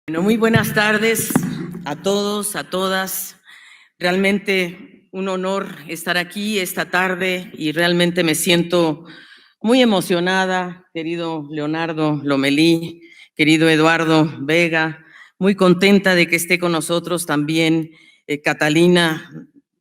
Bueno, muy buenas tardes a todos, a todas. Realmente un honor estar aquí esta tarde y realmente me siento muy emocionada, querido Leonardo Lomelí, querido Eduardo Vega, muy contenta de que esté con nosotros también Catalina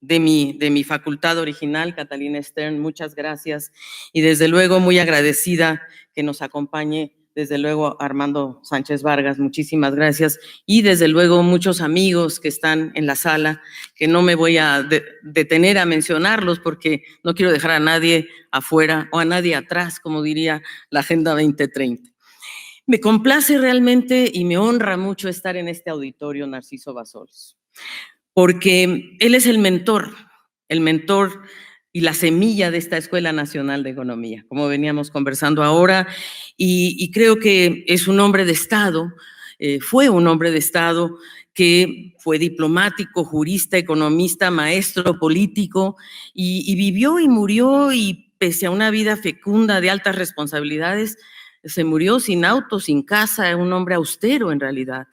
de mi facultad original, Catalina Stern, muchas gracias. Y desde luego muy agradecida que nos acompañe desde luego Armando Sánchez Vargas, muchísimas gracias, y desde luego muchos amigos que están en la sala, que no me voy a detener a mencionarlos porque no quiero dejar a nadie afuera o a nadie atrás, como diría la Agenda 2030. Me complace realmente y me honra mucho estar en este auditorio, Narciso Bassols, porque él es el mentor y la semilla de esta Escuela Nacional de Economía, como veníamos conversando ahora, y creo que es un hombre de Estado, fue un hombre de Estado que fue diplomático, jurista, economista, maestro, político, y vivió y murió, y pese a una vida fecunda de altas responsabilidades, se murió sin auto, sin casa, un hombre austero en realidad.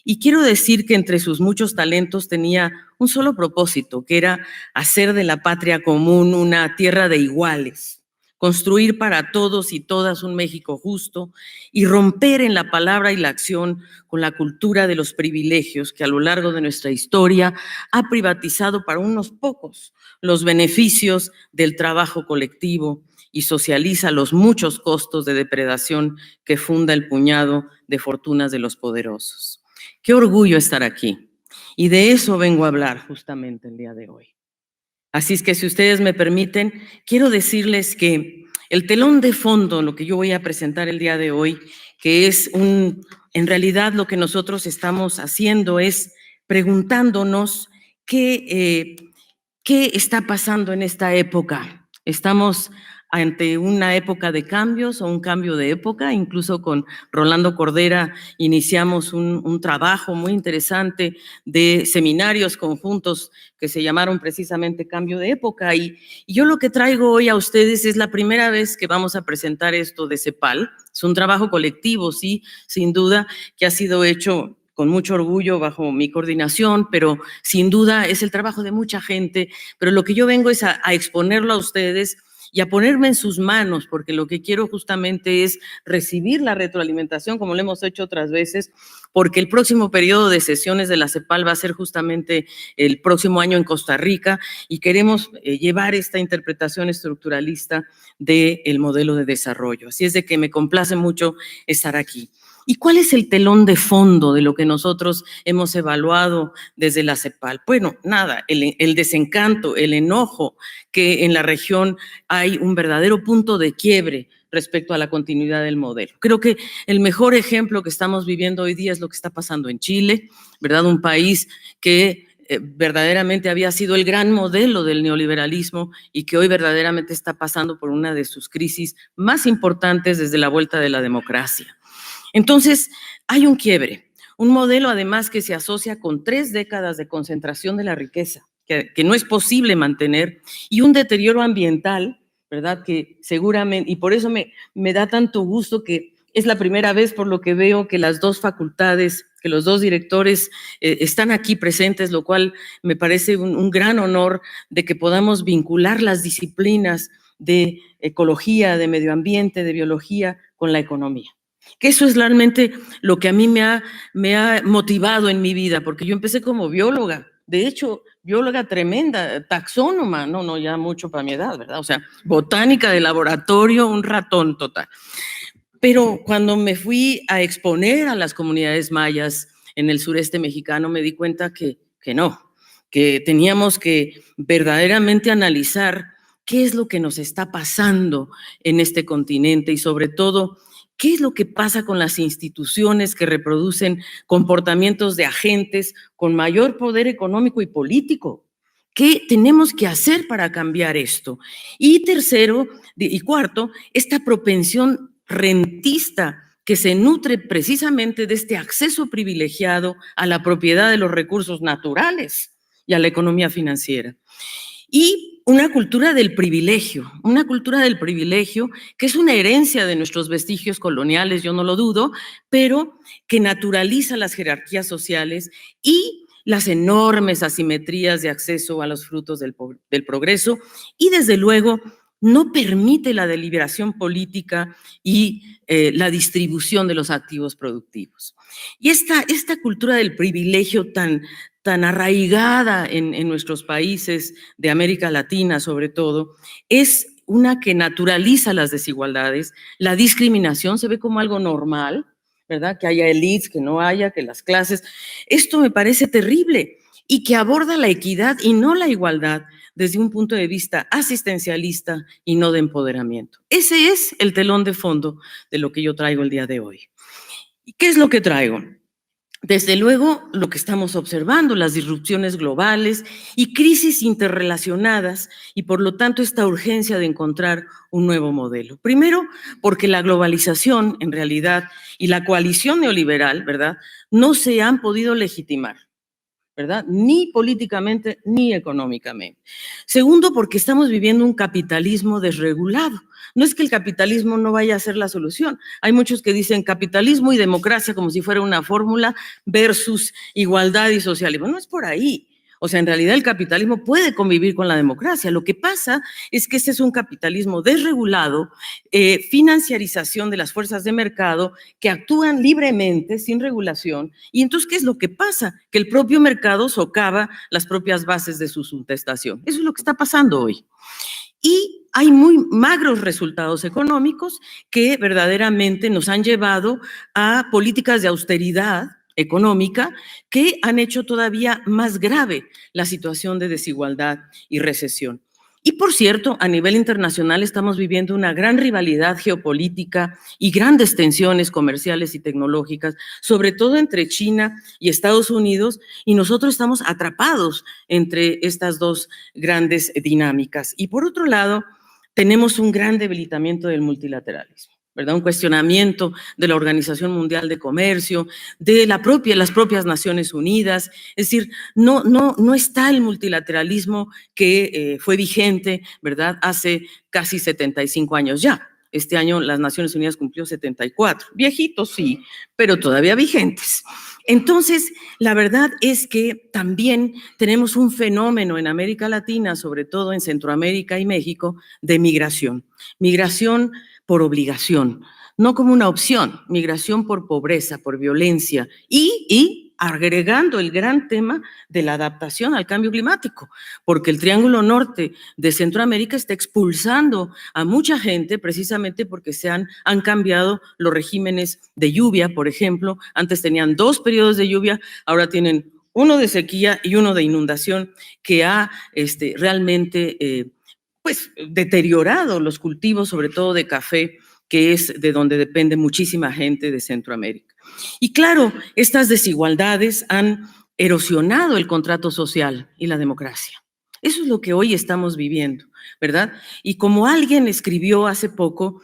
Y quiero decir que entre sus muchos talentos tenía un solo propósito, que era hacer de la patria común una tierra de iguales, construir para todos y todas un México justo y romper en la palabra y la acción con la cultura de los privilegios que a lo largo de nuestra historia ha privatizado para unos pocos los beneficios del trabajo colectivo y socializa los muchos costos de depredación que funda el puñado de fortunas de los poderosos. Qué orgullo estar aquí. Y de eso vengo a hablar justamente el día de hoy. Así es que si ustedes me permiten, quiero decirles que el telón de fondo, lo que yo voy a presentar el día de hoy, que es en realidad lo que nosotros estamos haciendo es preguntándonos qué está pasando en esta época. Estamos ante una época de cambios o un cambio de época. Incluso con Rolando Cordera iniciamos un trabajo muy interesante de seminarios conjuntos que se llamaron precisamente Cambio de Época. Y yo lo que traigo hoy a ustedes es la primera vez que vamos a presentar esto de CEPAL. Es un trabajo colectivo, sí, sin duda, que ha sido hecho con mucho orgullo bajo mi coordinación, pero sin duda es el trabajo de mucha gente. Pero lo que yo vengo es a exponerlo a ustedes y a ponerme en sus manos, porque lo que quiero justamente es recibir la retroalimentación, como lo hemos hecho otras veces, porque el próximo periodo de sesiones de la CEPAL va a ser justamente el próximo año en Costa Rica y queremos llevar esta interpretación estructuralista del modelo de desarrollo. Así es de que me complace mucho estar aquí. ¿Y cuál es el telón de fondo de lo que nosotros hemos evaluado desde la CEPAL? Bueno, nada, el desencanto, el enojo, que en la región hay un verdadero punto de quiebre respecto a la continuidad del modelo. Creo que el mejor ejemplo que estamos viviendo hoy día es lo que está pasando en Chile, ¿verdad? Un país que verdaderamente había sido el gran modelo del neoliberalismo y que hoy verdaderamente está pasando por una de sus crisis más importantes desde la vuelta de la democracia. Entonces, hay un quiebre, un modelo además que se asocia con 3 décadas de concentración de la riqueza, que no es posible mantener, y un deterioro ambiental, ¿verdad? Que seguramente, y por eso me da tanto gusto que es la primera vez por lo que veo que las 2 facultades, que los 2 directores están aquí presentes, lo cual me parece un gran honor de que podamos vincular las disciplinas de ecología, de medio ambiente, de biología con la economía. Que eso es realmente lo que a mí me ha motivado en mi vida, porque yo empecé como bióloga, de hecho, bióloga tremenda, taxónoma, no, ya mucho para mi edad, ¿verdad? O sea, botánica de laboratorio, un ratón total. Pero cuando me fui a exponer a las comunidades mayas en el sureste mexicano, me di cuenta que no, que teníamos que verdaderamente analizar qué es lo que nos está pasando en este continente y sobre todo, ¿qué es lo que pasa con las instituciones que reproducen comportamientos de agentes con mayor poder económico y político? ¿Qué tenemos que hacer para cambiar esto? Y tercero y cuarto, esta propensión rentista que se nutre precisamente de este acceso privilegiado a la propiedad de los recursos naturales y a la economía financiera. Y una cultura del privilegio que es una herencia de nuestros vestigios coloniales, yo no lo dudo, pero que naturaliza las jerarquías sociales y las enormes asimetrías de acceso a los frutos del progreso y desde luego no permite la deliberación política y la distribución de los activos productivos. Y esta cultura del privilegio tan arraigada en nuestros países de América Latina, sobre todo, es una que naturaliza las desigualdades, la discriminación se ve como algo normal, ¿verdad? Que haya élites, que no haya, que las clases. Esto me parece terrible y que aborda la equidad y no la igualdad desde un punto de vista asistencialista y no de empoderamiento. Ese es el telón de fondo de lo que yo traigo el día de hoy. ¿Y qué es lo que traigo? Desde luego, lo que estamos observando, las disrupciones globales y crisis interrelacionadas y por lo tanto esta urgencia de encontrar un nuevo modelo. Primero, porque la globalización en realidad y la coalición neoliberal, ¿verdad?, no se han podido legitimar, ¿verdad?, ni políticamente ni económicamente. Segundo, porque estamos viviendo un capitalismo desregulado. No es que el capitalismo no vaya a ser la solución. Hay muchos que dicen capitalismo y democracia como si fuera una fórmula versus igualdad y socialismo. No es por ahí. O sea, en realidad el capitalismo puede convivir con la democracia. Lo que pasa es que este es un capitalismo desregulado, financiarización de las fuerzas de mercado que actúan libremente, sin regulación. Y entonces, ¿qué es lo que pasa? Que el propio mercado socava las propias bases de su sustentación. Eso es lo que está pasando hoy. Y hay muy magros resultados económicos que verdaderamente nos han llevado a políticas de austeridad económica que han hecho todavía más grave la situación de desigualdad y recesión. Y por cierto, a nivel internacional estamos viviendo una gran rivalidad geopolítica y grandes tensiones comerciales y tecnológicas, sobre todo entre China y Estados Unidos, y nosotros estamos atrapados entre estas dos grandes dinámicas. Y por otro lado, tenemos un gran debilitamiento del multilateralismo, ¿verdad? Un cuestionamiento de la Organización Mundial de Comercio, de las propias Naciones Unidas. Es decir, no está el multilateralismo que fue vigente, ¿verdad?, hace casi 75 años ya. Este año las Naciones Unidas cumplió 74. Viejitos, sí, pero todavía vigentes. Entonces, la verdad es que también tenemos un fenómeno en América Latina, sobre todo en Centroamérica y México, de migración. Migración por obligación, no como una opción, migración por pobreza, por violencia y agregando el gran tema de la adaptación al cambio climático, porque el Triángulo Norte de Centroamérica está expulsando a mucha gente precisamente porque han cambiado los regímenes de lluvia, por ejemplo. Antes tenían 2 periodos de lluvia, ahora tienen uno de sequía y uno de inundación que ha realmente pues deteriorado los cultivos, sobre todo de café, que es de donde depende muchísima gente de Centroamérica. Y claro, estas desigualdades han erosionado el contrato social y la democracia. Eso es lo que hoy estamos viviendo, ¿verdad? Y como alguien escribió hace poco,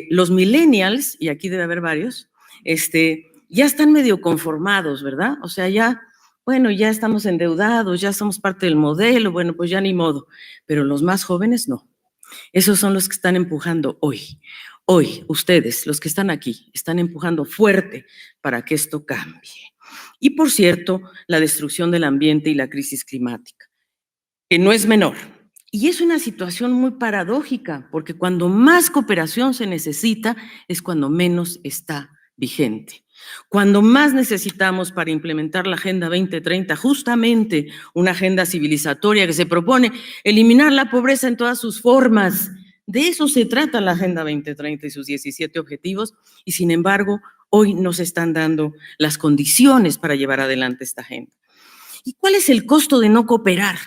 los millennials, y aquí debe haber varios, ya están medio conformados, ¿verdad? O sea, ya estamos endeudados, ya somos parte del modelo, bueno, pues ya ni modo. Pero los más jóvenes no. Esos son los que están empujando hoy. Hoy, ustedes, los que están aquí, están empujando fuerte para que esto cambie. Y por cierto, la destrucción del ambiente y la crisis climática, que no es menor. Y es una situación muy paradójica, porque cuando más cooperación se necesita es cuando menos está vigente. Cuando más necesitamos para implementar la Agenda 2030, justamente una agenda civilizatoria que se propone eliminar la pobreza en todas sus formas. De eso se trata la Agenda 2030 y sus 17 objetivos, y sin embargo, hoy nos están dando las condiciones para llevar adelante esta agenda. ¿Y cuál es el costo de no cooperar?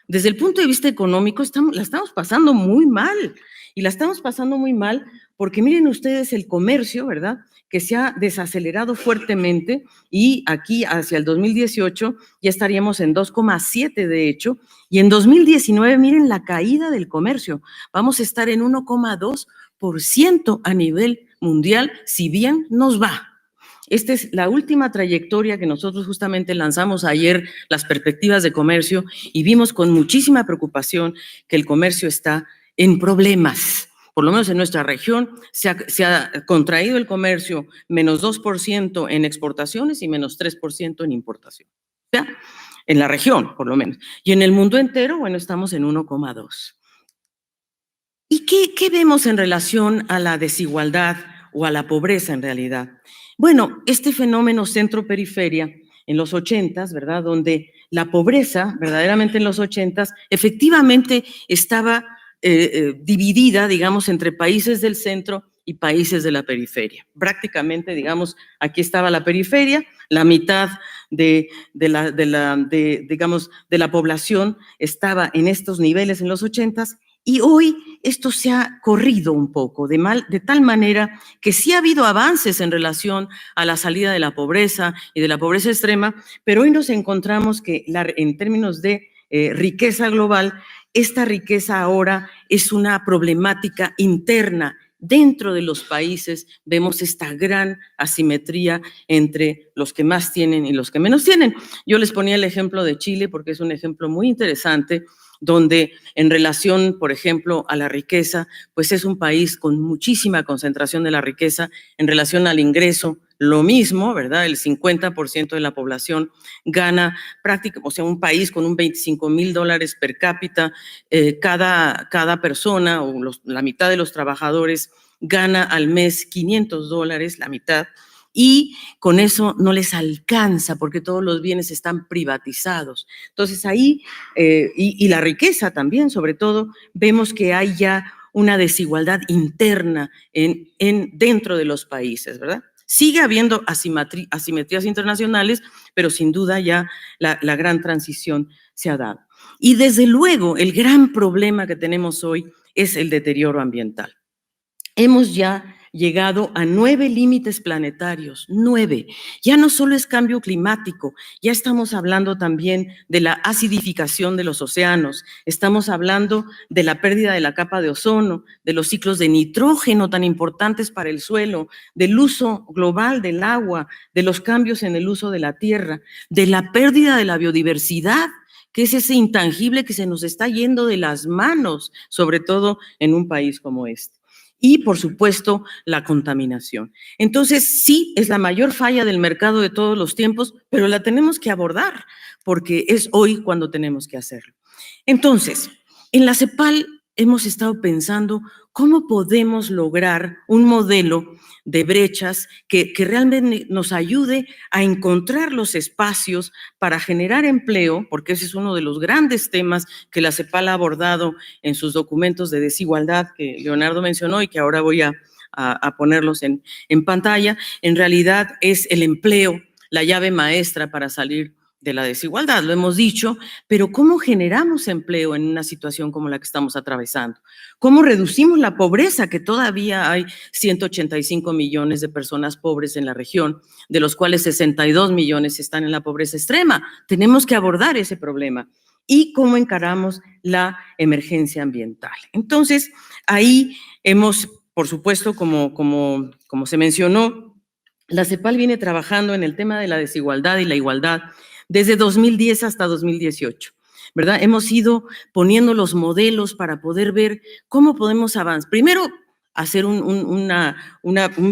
Desde el punto de vista económico, la estamos pasando muy mal, y la estamos pasando muy mal porque miren ustedes el comercio, ¿verdad?, que se ha desacelerado fuertemente, y aquí hacia el 2018 ya estaríamos en 2,7 de hecho, y en 2019 miren la caída del comercio, vamos a estar en 1,2% a nivel mundial, si bien nos va. Esta es la última trayectoria que nosotros justamente lanzamos ayer, las perspectivas de comercio, y vimos con muchísima preocupación que el comercio está en problemas. Por lo menos en nuestra región se ha contraído el comercio menos 2% en exportaciones y menos 3% en importación. O sea, en la región, por lo menos. Y en el mundo entero, bueno, estamos en 1,2. ¿Y qué vemos en relación a la desigualdad o a la pobreza en realidad? Bueno, este fenómeno centro-periferia en los 80s, ¿verdad? Donde la pobreza, verdaderamente en los 80s, efectivamente estaba dividida, digamos, entre países del centro y países de la periferia. Prácticamente, digamos, aquí estaba la periferia, la mitad digamos, de la población estaba en estos niveles en los 80s, y hoy esto se ha corrido un poco, de tal manera que sí ha habido avances en relación a la salida de la pobreza y de la pobreza extrema, pero hoy nos encontramos que en términos de riqueza global, esta riqueza ahora es una problemática interna. Dentro de los países vemos esta gran asimetría entre los que más tienen y los que menos tienen. Yo les ponía el ejemplo de Chile porque es un ejemplo muy interesante, donde en relación, por ejemplo, a la riqueza, pues es un país con muchísima concentración de la riqueza. En relación al ingreso, lo mismo, ¿verdad? El 50% de la población gana prácticamente, o sea, un país con un $25,000 per cápita, cada persona o la mitad de los trabajadores gana al mes $500, la mitad, y con eso no les alcanza porque todos los bienes están privatizados. Entonces ahí, y la riqueza también, sobre todo, vemos que hay ya una desigualdad interna dentro de los países, ¿verdad? Sigue habiendo asimetrías internacionales, pero sin duda ya la gran transición se ha dado. Y desde luego, el gran problema que tenemos hoy es el deterioro ambiental. Hemos ya llegado a 9 límites planetarios, 9. Ya no solo es cambio climático, ya estamos hablando también de la acidificación de los océanos, estamos hablando de la pérdida de la capa de ozono, de los ciclos de nitrógeno tan importantes para el suelo, del uso global del agua, de los cambios en el uso de la tierra, de la pérdida de la biodiversidad, que es ese intangible que se nos está yendo de las manos, sobre todo en un país como este. Y, por supuesto, la contaminación. Entonces, sí, es la mayor falla del mercado de todos los tiempos, pero la tenemos que abordar porque es hoy cuando tenemos que hacerlo. Entonces, en la CEPAL hemos estado pensando cómo podemos lograr un modelo de brechas que realmente nos ayude a encontrar los espacios para generar empleo, porque ese es uno de los grandes temas que la CEPAL ha abordado en sus documentos de desigualdad que Leonardo mencionó y que ahora voy a ponerlos en pantalla. En realidad es el empleo la llave maestra para salir de la desigualdad, lo hemos dicho, pero ¿cómo generamos empleo en una situación como la que estamos atravesando? ¿Cómo reducimos la pobreza? Que todavía hay 185 millones de personas pobres en la región, de los cuales 62 millones están en la pobreza extrema. Tenemos que abordar ese problema. ¿Y cómo encaramos la emergencia ambiental? Entonces, ahí hemos, por supuesto, como se mencionó, la CEPAL viene trabajando en el tema de la desigualdad y la igualdad desde 2010 hasta 2018, ¿verdad? Hemos ido poniendo los modelos para poder ver cómo podemos avanzar. Primero, hacer un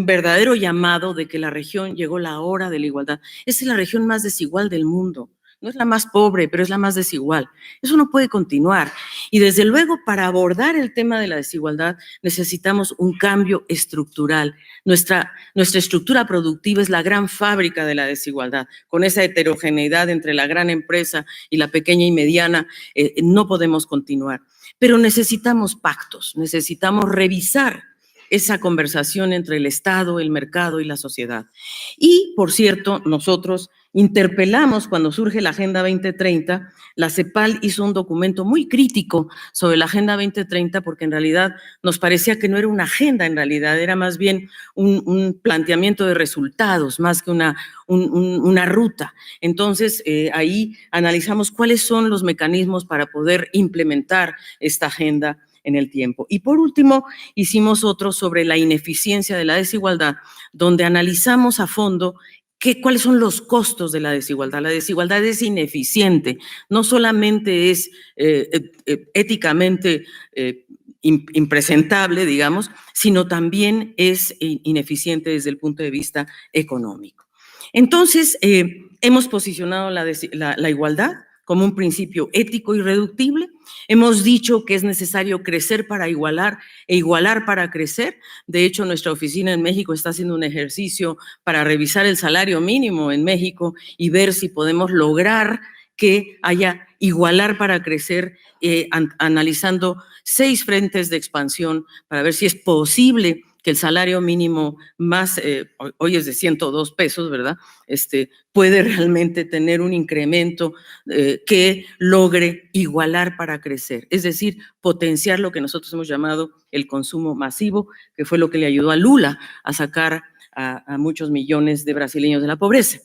verdadero llamado de que la región llegó la hora de la igualdad. Esta es la región más desigual del mundo. No es la más pobre, pero es la más desigual. Eso no puede continuar. Y desde luego, para abordar el tema de la desigualdad, necesitamos un cambio estructural. Nuestra estructura productiva es la gran fábrica de la desigualdad. Con esa heterogeneidad entre la gran empresa y la pequeña y mediana, no podemos continuar. Pero necesitamos pactos, necesitamos revisar esa conversación entre el Estado, el mercado y la sociedad. Y, por cierto, nosotros interpelamos cuando surge la Agenda 2030, la CEPAL hizo un documento muy crítico sobre la Agenda 2030 porque en realidad nos parecía que no era una agenda, en realidad era más bien un planteamiento de resultados, más que una ruta. Entonces, ahí analizamos cuáles son los mecanismos para poder implementar esta agenda en el tiempo. Y por último, hicimos otro sobre la ineficiencia de la desigualdad, donde analizamos a fondo cuáles son los costos de la desigualdad. La desigualdad es ineficiente, no solamente es éticamente impresentable, digamos, sino también es ineficiente desde el punto de vista económico. Entonces, hemos posicionado la igualdad como un principio ético irreductible. Hemos dicho que es necesario crecer para igualar e igualar para crecer. De hecho, nuestra oficina en México está haciendo un ejercicio para revisar el salario mínimo en México y ver si podemos lograr que haya igualar para crecer, analizando 6 frentes de expansión para ver si es posible que el salario mínimo más, hoy es de 102 pesos, ¿verdad? Puede realmente tener un incremento que logre igualar para crecer, es decir, potenciar lo que nosotros hemos llamado el consumo masivo, que fue lo que le ayudó a Lula a sacar a muchos millones de brasileños de la pobreza.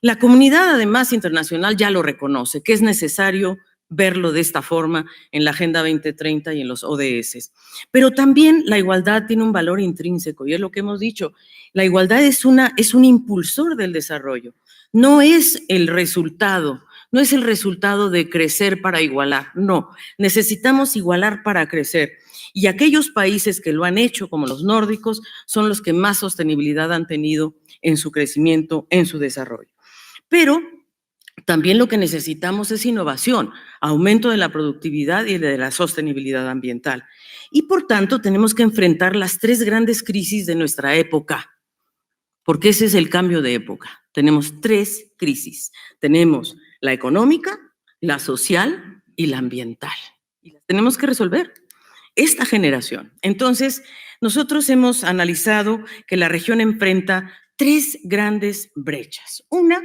La comunidad, además, internacional ya lo reconoce, que es necesario verlo de esta forma en la Agenda 2030 y en los ODS. Pero también la igualdad tiene un valor intrínseco, y es lo que hemos dicho. La igualdad es un impulsor del desarrollo, no es el resultado, no es el resultado de crecer para igualar, no. Necesitamos igualar para crecer. Y aquellos países que lo han hecho, como los nórdicos, son los que más sostenibilidad han tenido en su crecimiento, en su desarrollo. Pero también lo que necesitamos es innovación, aumento de la productividad y de la sostenibilidad ambiental. Y por tanto tenemos que enfrentar las 3 grandes crisis de nuestra época, porque ese es el cambio de época. Tenemos 3 crisis. Tenemos la económica, la social y la ambiental. Y las tenemos que resolver esta generación. Entonces, nosotros hemos analizado que la región enfrenta 3 grandes brechas. Una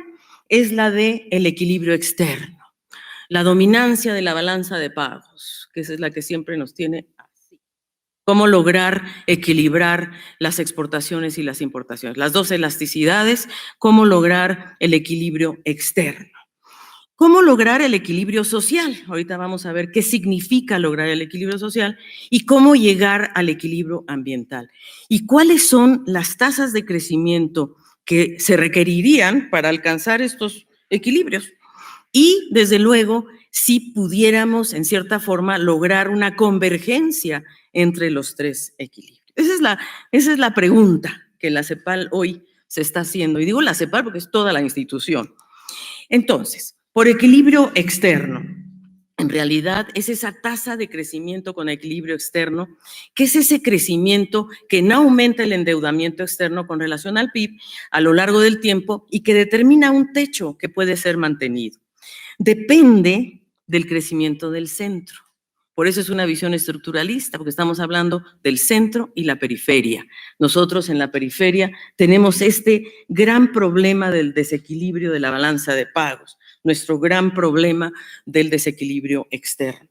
es la del equilibrio externo, la dominancia de la balanza de pagos, que esa es la que siempre nos tiene así. Cómo lograr equilibrar las exportaciones y las importaciones, las 2 elasticidades, cómo lograr el equilibrio externo. ¿Cómo lograr el equilibrio social? Ahorita vamos a ver qué significa lograr el equilibrio social y cómo llegar al equilibrio ambiental. ¿Y cuáles son las tasas de crecimiento que se requerirían para alcanzar estos equilibrios? Y, desde luego, si pudiéramos, en cierta forma, lograr una convergencia entre los 3 equilibrios. Esa es la pregunta que la CEPAL hoy se está haciendo. Y digo la CEPAL porque es toda la institución. Entonces, por equilibrio externo, en realidad es esa tasa de crecimiento con equilibrio externo, que es ese crecimiento que no aumenta el endeudamiento externo con relación al PIB a lo largo del tiempo y que determina un techo que puede ser mantenido. Depende del crecimiento del centro. Por eso es una visión estructuralista, porque estamos hablando del centro y la periferia. Nosotros en la periferia tenemos este gran problema del desequilibrio de la balanza de pagos, nuestro gran problema del desequilibrio externo.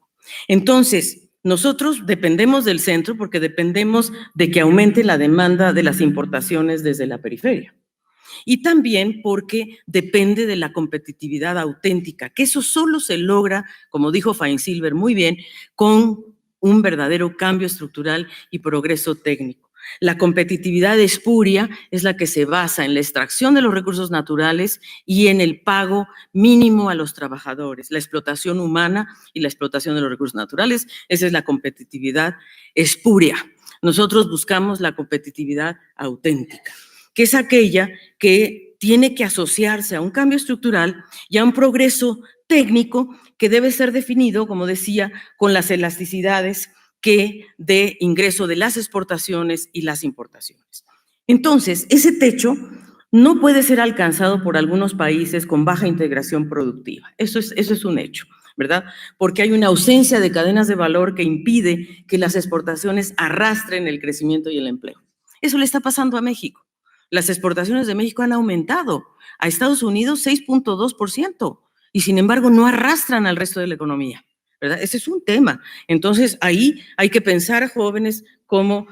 Entonces, nosotros dependemos del centro porque dependemos de que aumente la demanda de las importaciones desde la periferia. Y también porque depende de la competitividad auténtica, que eso solo se logra, como dijo Feinsilber muy bien, con un verdadero cambio estructural y progreso técnico. La competitividad espuria es la que se basa en la extracción de los recursos naturales y en el pago mínimo a los trabajadores, la explotación humana y la explotación de los recursos naturales. Esa es la competitividad espuria. Nosotros buscamos la competitividad auténtica, que es aquella que tiene que asociarse a un cambio estructural y a un progreso técnico que debe ser definido, como decía, con las elasticidades que de ingreso de las exportaciones y las importaciones. Entonces, ese techo no puede ser alcanzado por algunos países con baja integración productiva. Eso es un hecho, ¿verdad? Porque hay una ausencia de cadenas de valor que impide que las exportaciones arrastren el crecimiento y el empleo. Eso le está pasando a México. Las exportaciones de México han aumentado a Estados Unidos 6.2% y sin embargo no arrastran al resto de la economía, ¿verdad? Ese es un tema. Entonces ahí hay que pensar, jóvenes, cómo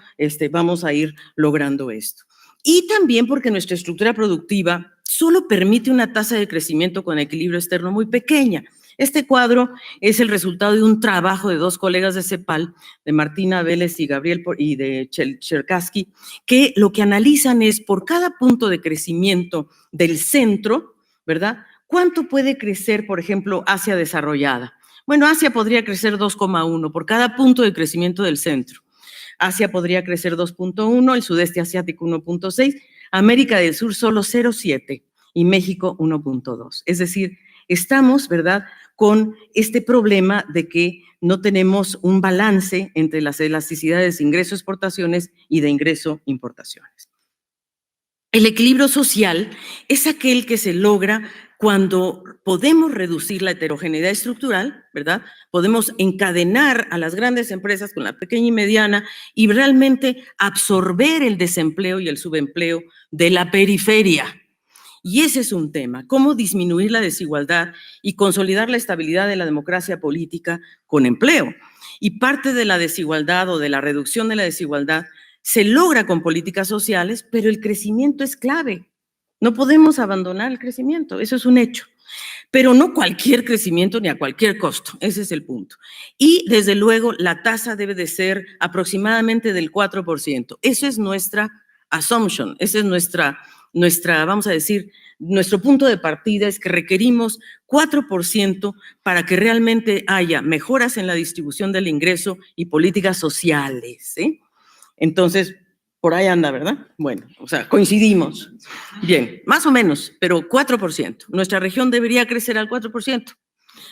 vamos a ir logrando esto. Y también porque nuestra estructura productiva solo permite una tasa de crecimiento con equilibrio externo muy pequeña. Este cuadro es el resultado de un trabajo de dos colegas de CEPAL, de Martina Vélez y Gabriel y de Cherkassky, que lo que analizan es por cada punto de crecimiento del centro, ¿verdad? ¿Cuánto puede crecer, por ejemplo, Asia desarrollada? Bueno, Asia podría crecer 2,1 por cada punto de crecimiento del centro. Asia podría crecer 2,1, el sudeste asiático 1,6, América del Sur solo 0,7 y México 1,2. Es decir, estamos, ¿verdad?, con este problema de que no tenemos un balance entre las elasticidades de ingreso-exportaciones y de ingreso-importaciones. El equilibrio social es aquel que se logra cuando podemos reducir la heterogeneidad estructural, ¿verdad? Podemos encadenar a las grandes empresas con la pequeña y mediana y realmente absorber el desempleo y el subempleo de la periferia. Y ese es un tema, cómo disminuir la desigualdad y consolidar la estabilidad de la democracia política con empleo. Y parte de la desigualdad o de la reducción de la desigualdad se logra con políticas sociales, pero el crecimiento es clave. No podemos abandonar el crecimiento, eso es un hecho. Pero no cualquier crecimiento ni a cualquier costo, ese es el punto. Y desde luego la tasa debe de ser aproximadamente del 4%. Eso es nuestra assumption, esa es nuestra, vamos a decir, nuestro punto de partida es que requerimos 4% para que realmente haya mejoras en la distribución del ingreso y políticas sociales, ¿eh? Entonces, por ahí anda, ¿verdad? Bueno, o sea, coincidimos. Bien, más o menos, pero 4%. Nuestra región debería crecer al 4%.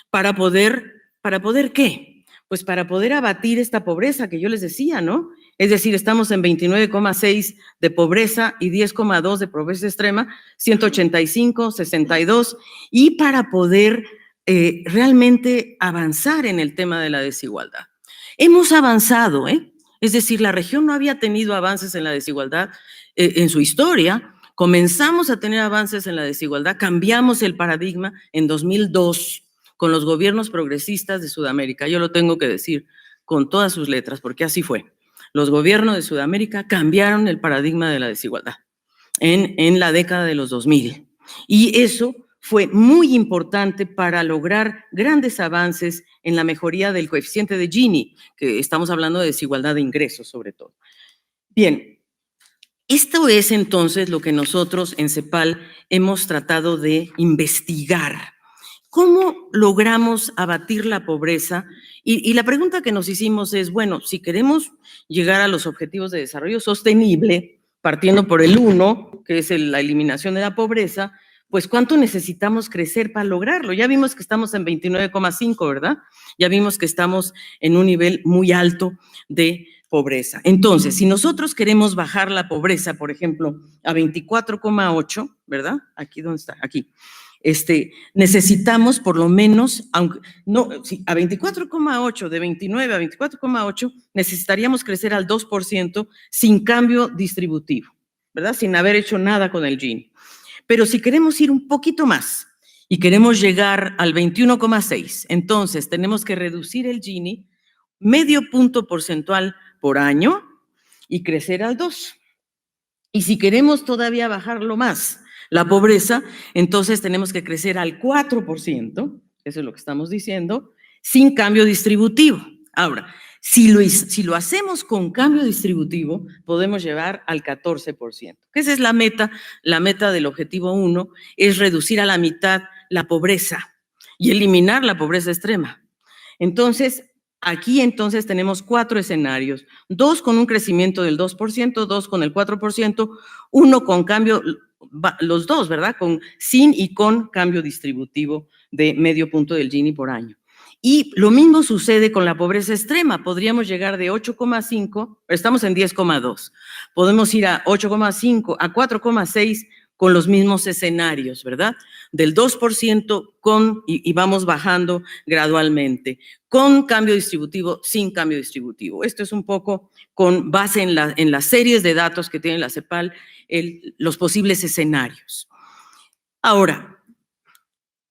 ¿Para poder qué? Pues para poder abatir esta pobreza que yo les decía, ¿no? Es decir, estamos en 29,6 de pobreza y 10,2 de pobreza extrema, 185, 62, y para poder realmente avanzar en el tema de la desigualdad. Hemos avanzado, ¿eh? Es decir, la región no había tenido avances en la desigualdad en su historia. Comenzamos a tener avances en la desigualdad, cambiamos el paradigma en 2002 con los gobiernos progresistas de Sudamérica. Yo lo tengo que decir con todas sus letras, porque así fue. Los gobiernos de Sudamérica cambiaron el paradigma de la desigualdad en la década de los 2000. Y eso fue muy importante para lograr grandes avances en la mejoría del coeficiente de Gini, que estamos hablando de desigualdad de ingresos sobre todo. Bien, esto es entonces lo que nosotros en CEPAL hemos tratado de investigar. ¿Cómo logramos abatir la pobreza? Y la pregunta que nos hicimos es, bueno, si queremos llegar a los objetivos de desarrollo sostenible, partiendo por el 1, que es la eliminación de la pobreza, pues ¿cuánto necesitamos crecer para lograrlo? Ya vimos que estamos en 29,5, ¿verdad? Ya vimos que estamos en un nivel muy alto de pobreza. Entonces, si nosotros queremos bajar la pobreza, por ejemplo, a 24,8, ¿verdad? Aquí, ¿dónde está? Aquí. Necesitamos por lo menos, aunque no, sí, a 24,8, de 29 a 24,8, necesitaríamos crecer al 2% sin cambio distributivo, ¿verdad? Sin haber hecho nada con el Gini. Pero si queremos ir un poquito más y queremos llegar al 21,6, entonces tenemos que reducir el Gini medio punto porcentual por año y crecer al 2. Y si queremos todavía bajarlo más, la pobreza, entonces tenemos que crecer al 4%, eso es lo que estamos diciendo, sin cambio distributivo. Ahora, si lo hacemos con cambio distributivo, podemos llevar al 14%, que esa es la meta del objetivo 1, es reducir a la mitad la pobreza y eliminar la pobreza extrema. Entonces, aquí entonces tenemos 4 escenarios, 2 con un crecimiento del 2%, 2 con el 4%, 1 con cambio, los dos, ¿verdad? Sin y con cambio distributivo de medio punto del Gini por año. Y lo mismo sucede con la pobreza extrema. Podríamos llegar de 8,5, estamos en 10,2. Podemos ir a 8,5, a 4,6 con los mismos escenarios, ¿verdad? Del 2% y vamos bajando gradualmente, con cambio distributivo, sin cambio distributivo. Esto es un poco con base en las series de datos que tiene la CEPAL, los posibles escenarios. Ahora,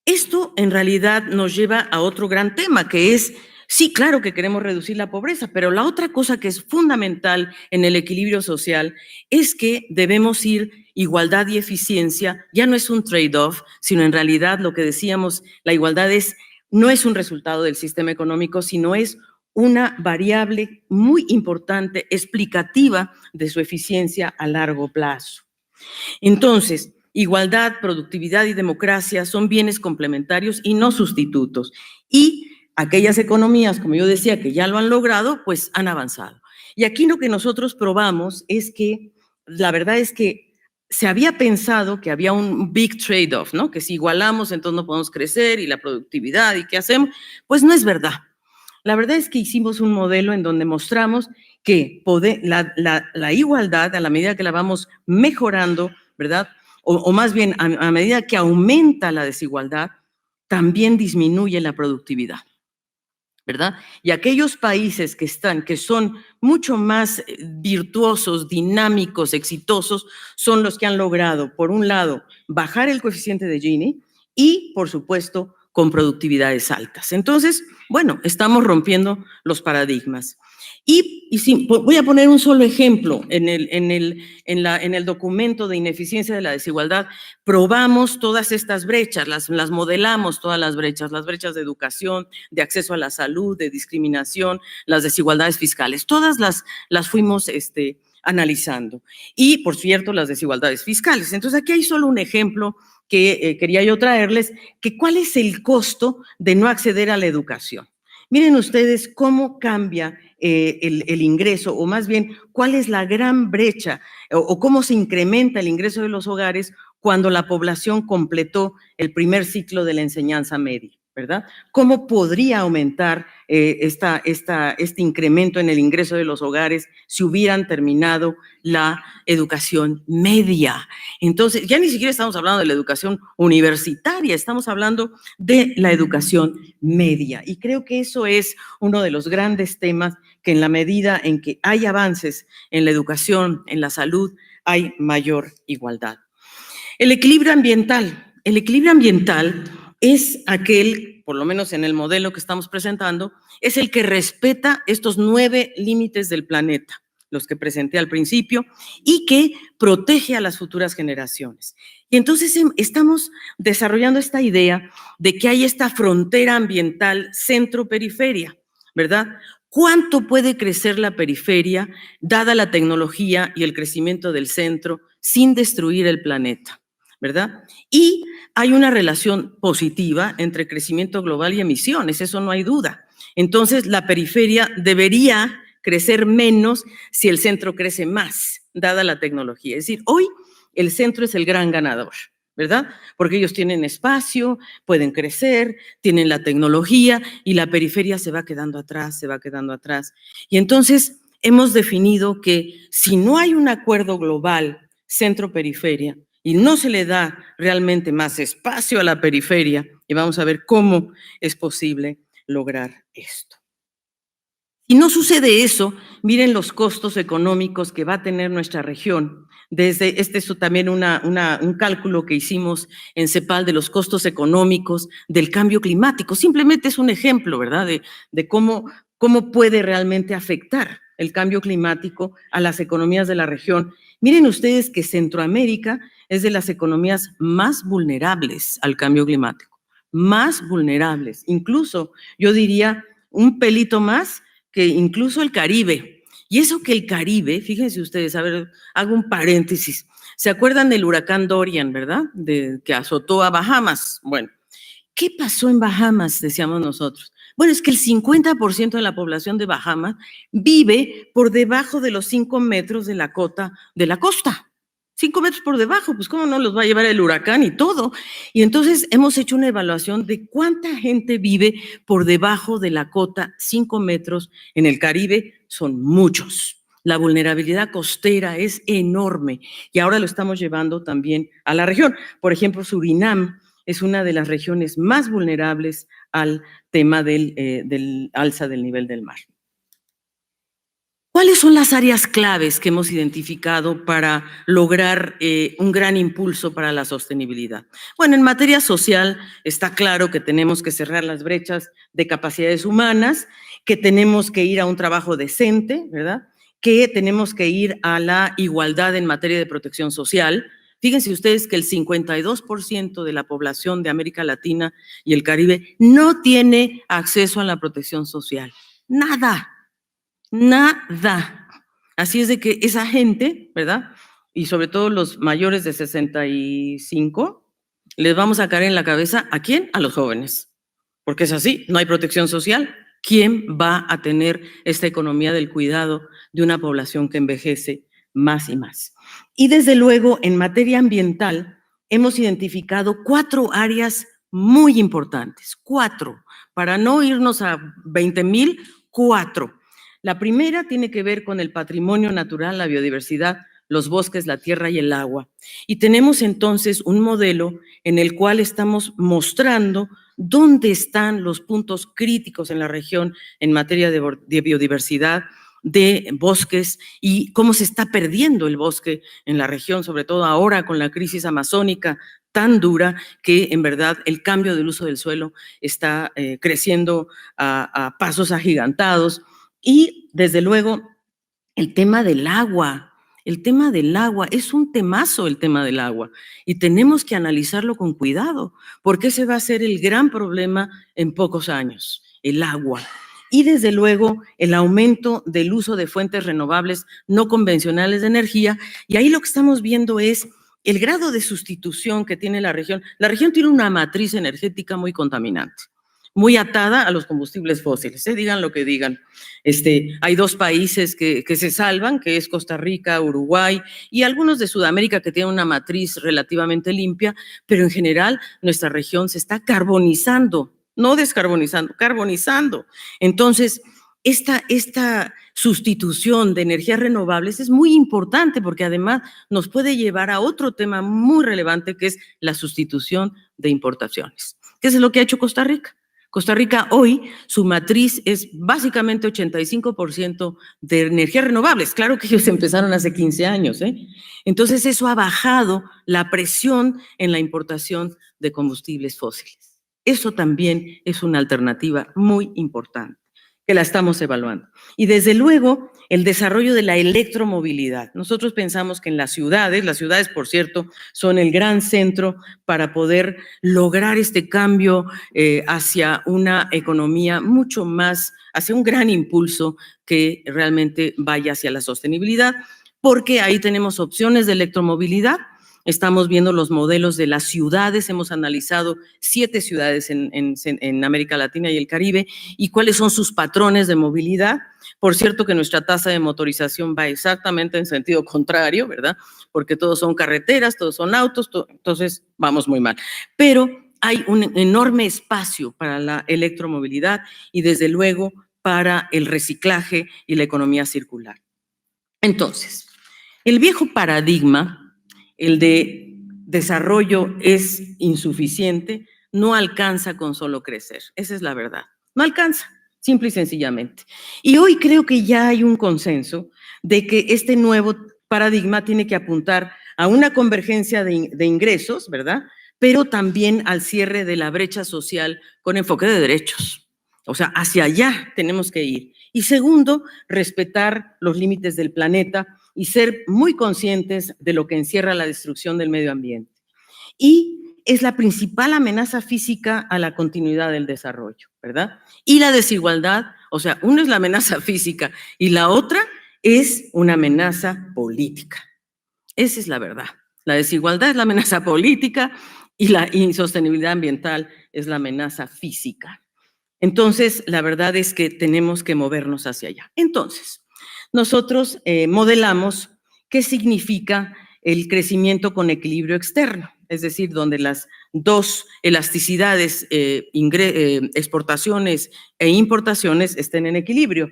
esto en realidad nos lleva a otro gran tema, que es, sí, claro que queremos reducir la pobreza, pero la otra cosa que es fundamental en el equilibrio social es que debemos ir igualdad y eficiencia, ya no es un trade-off, sino en realidad lo que decíamos, la igualdad es no es un resultado del sistema económico, sino es una variable muy importante, explicativa de su eficiencia a largo plazo. Entonces, igualdad, productividad y democracia son bienes complementarios y no sustitutos. Y aquellas economías, como yo decía, que ya lo han logrado, pues han avanzado. Y aquí lo que nosotros probamos es que la verdad es que se había pensado que había un big trade-off, ¿no? Que si igualamos, entonces no podemos crecer y la productividad y qué hacemos. Pues no es verdad. La verdad es que hicimos un modelo en donde mostramos que la igualdad, a la medida que la vamos mejorando, ¿verdad? O más bien, a medida que aumenta la desigualdad, también disminuye la productividad, ¿verdad? Y aquellos países que son mucho más virtuosos, dinámicos, exitosos, son los que han logrado, por un lado, bajar el coeficiente de Gini y, por supuesto, con productividades altas. Entonces, bueno, estamos rompiendo los paradigmas. Y sí, voy a poner un solo ejemplo. En el documento de ineficiencia de la desigualdad, probamos todas estas brechas, las modelamos todas las brechas de educación, de acceso a la salud, de discriminación, las desigualdades fiscales, todas las fuimos analizando. Y, por cierto, las desigualdades fiscales. Entonces, aquí hay solo un ejemplo que quería yo traerles, que cuál es el costo de no acceder a la educación. Miren ustedes cómo cambia el ingreso, o más bien, cuál es la gran brecha o cómo se incrementa el ingreso de los hogares cuando la población completó el primer ciclo de la enseñanza media, ¿verdad? ¿Cómo podría aumentar este incremento en el ingreso de los hogares si hubieran terminado la educación media? Entonces, ya ni siquiera estamos hablando de la educación universitaria, estamos hablando de la educación media. Y creo que eso es uno de los grandes temas que en la medida en que hay avances en la educación, en la salud, hay mayor igualdad. El equilibrio ambiental. El equilibrio ambiental es aquel, por lo menos en el modelo que estamos presentando, es el que respeta estos 9 límites del planeta, los que presenté al principio, y que protege a las futuras generaciones. Y entonces estamos desarrollando esta idea de que hay esta frontera ambiental centro-periferia, ¿verdad? ¿Cuánto puede crecer la periferia dada la tecnología y el crecimiento del centro sin destruir el planeta? ¿Verdad? Y hay una relación positiva entre crecimiento global y emisiones, eso no hay duda. Entonces, la periferia debería crecer menos si el centro crece más, dada la tecnología. Es decir, hoy el centro es el gran ganador, ¿verdad? Porque ellos tienen espacio, pueden crecer, tienen la tecnología y la periferia se va quedando atrás, se va quedando atrás. Y entonces hemos definido que si no hay un acuerdo global centro-periferia, y no se le da realmente más espacio a la periferia, y vamos a ver cómo es posible lograr esto. Si no sucede eso, miren los costos económicos que va a tener nuestra región. Desde es también un cálculo que hicimos en CEPAL de los costos económicos del cambio climático. Simplemente es un ejemplo, ¿verdad?, de cómo puede realmente afectar el cambio climático a las economías de la región. Miren ustedes que Centroamérica es de las economías más vulnerables al cambio climático, más vulnerables, incluso yo diría un pelito más que incluso el Caribe. Y eso que el Caribe, fíjense ustedes, a ver, hago un paréntesis, ¿se acuerdan del huracán Dorian, verdad? Que azotó a Bahamas. Bueno, ¿qué pasó en Bahamas? Decíamos nosotros. Bueno, es que el 50% de la población de Bahamas vive por debajo de los 5 metros de la costa. 5 metros por debajo, pues cómo no los va a llevar el huracán y todo. Y entonces hemos hecho una evaluación de cuánta gente vive por debajo de la cota 5 metros en el Caribe. Son muchos. La vulnerabilidad costera es enorme y ahora lo estamos llevando también a la región. Por ejemplo, Surinam es una de las regiones más vulnerables al tema del alza del nivel del mar. ¿Cuáles son las áreas claves que hemos identificado para lograr un gran impulso para la sostenibilidad? Bueno, en materia social está claro que tenemos que cerrar las brechas de capacidades humanas, que tenemos que ir a un trabajo decente, ¿verdad?, que tenemos que ir a la igualdad en materia de protección social. Fíjense ustedes que el 52% de la población de América Latina y el Caribe no tiene acceso a la protección social. Nada, nada. Así es de que esa gente, ¿verdad? Y sobre todo los mayores de 65, les vamos a caer en la cabeza, ¿a quién? A los jóvenes. Porque es así, no hay protección social. ¿Quién va a tener esta economía del cuidado de una población que envejece más y más? Y desde luego, en materia ambiental, hemos identificado 4 áreas muy importantes, 4, para no irnos a 20,000, 4. La primera tiene que ver con el patrimonio natural, la biodiversidad, los bosques, la tierra y el agua. Y tenemos entonces un modelo en el cual estamos mostrando dónde están los puntos críticos en la región en materia de biodiversidad, de bosques y cómo se está perdiendo el bosque en la región, sobre todo ahora con la crisis amazónica tan dura que en verdad el cambio del uso del suelo está creciendo a pasos agigantados. Y desde luego el tema del agua. El tema del agua, es un temazo el tema del agua y tenemos que analizarlo con cuidado porque ese va a ser el gran problema en pocos años, el agua. Y desde luego el aumento del uso de fuentes renovables no convencionales de energía, y ahí lo que estamos viendo es el grado de sustitución que tiene la región. La región tiene una matriz energética muy contaminante, muy atada a los combustibles fósiles, digan lo que digan. Hay 2 países que se salvan, que es Costa Rica, Uruguay y algunos de Sudamérica que tienen una matriz relativamente limpia, pero en general nuestra región se está carbonizando, no descarbonizando, carbonizando. Entonces, esta sustitución de energías renovables es muy importante porque además nos puede llevar a otro tema muy relevante que es la sustitución de importaciones, que es lo que ha hecho Costa Rica. Costa Rica hoy, su matriz es básicamente 85% de energías renovables. Claro que ellos empezaron hace 15 años, ¿eh? Entonces eso ha bajado la presión en la importación de combustibles fósiles. Eso también es una alternativa muy importante que la estamos evaluando. Y desde luego, el desarrollo de la electromovilidad. Nosotros pensamos que en las ciudades, por cierto, son el gran centro para poder lograr este cambio hacia una economía mucho más, hacia un gran impulso que realmente vaya hacia la sostenibilidad, porque ahí tenemos opciones de electromovilidad. Estamos viendo los modelos de las ciudades, hemos analizado 7 ciudades en América Latina y el Caribe y cuáles son sus patrones de movilidad. Por cierto que nuestra tasa de motorización va exactamente en sentido contrario, ¿verdad? Porque todos son carreteras, todos son autos, entonces vamos muy mal. Pero hay un enorme espacio para la electromovilidad y desde luego para el reciclaje y la economía circular. Entonces, el viejo paradigma, el de desarrollo es insuficiente, no alcanza con solo crecer. Esa es la verdad. No alcanza, simple y sencillamente. Y hoy creo que ya hay un consenso de que este nuevo paradigma tiene que apuntar a una convergencia de ingresos, ¿verdad? Pero también al cierre de la brecha social con enfoque de derechos. O sea, hacia allá tenemos que ir. Y segundo, respetar los límites del planeta y ser muy conscientes de lo que encierra la destrucción del medio ambiente. Y es la principal amenaza física a la continuidad del desarrollo, ¿verdad? Y la desigualdad, o sea, una es la amenaza física y la otra es una amenaza política. Esa es la verdad. La desigualdad es la amenaza política y la insostenibilidad ambiental es la amenaza física. Entonces, la verdad es que tenemos que movernos hacia allá. Entonces, nosotros modelamos qué significa el crecimiento con equilibrio externo, es decir, donde las 2 elasticidades, exportaciones e importaciones estén en equilibrio.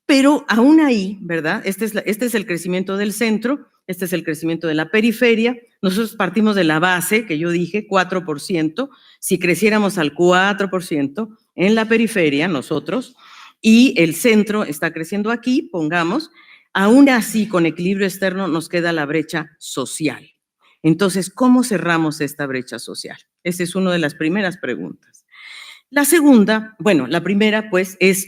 Pero aún ahí, ¿verdad? Este es el crecimiento del centro, este es el crecimiento de la periferia. Nosotros partimos de la base, que yo dije, 4%. Si creciéramos al 4% en la periferia, nosotros, y el centro está creciendo aquí, pongamos, aún así, con equilibrio externo, nos queda la brecha social. Entonces, ¿cómo cerramos esta brecha social? Esa es una de las primeras preguntas. La segunda, bueno, la primera, pues, es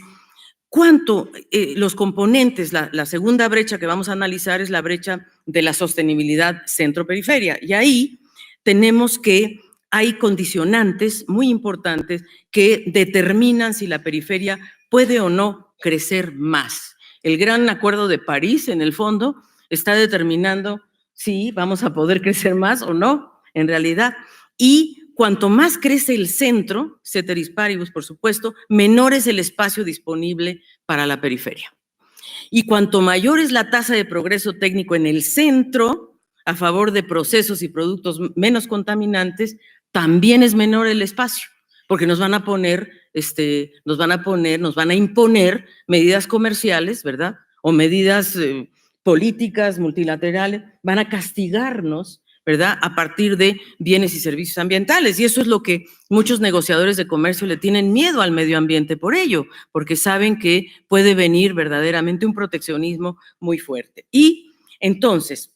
¿Cuánto? Los componentes, la segunda brecha que vamos a analizar es la brecha de la sostenibilidad centro-periferia. Y ahí tenemos que hay condicionantes muy importantes que determinan si la periferia puede o no crecer más. El Gran Acuerdo de París, en el fondo, está determinando si vamos a poder crecer más o no, en realidad. Y cuanto más crece el centro, ceteris paribus, por supuesto, menor es el espacio disponible para la periferia. Y cuanto mayor es la tasa de progreso técnico en el centro, a favor de procesos y productos menos contaminantes, también es menor el espacio, porque nos van a imponer medidas comerciales, ¿verdad? O medidas políticas multilaterales, van a castigarnos, ¿verdad? A partir de bienes y servicios ambientales. Y eso es lo que muchos negociadores de comercio le tienen miedo al medio ambiente por ello, porque saben que puede venir verdaderamente un proteccionismo muy fuerte. Y entonces,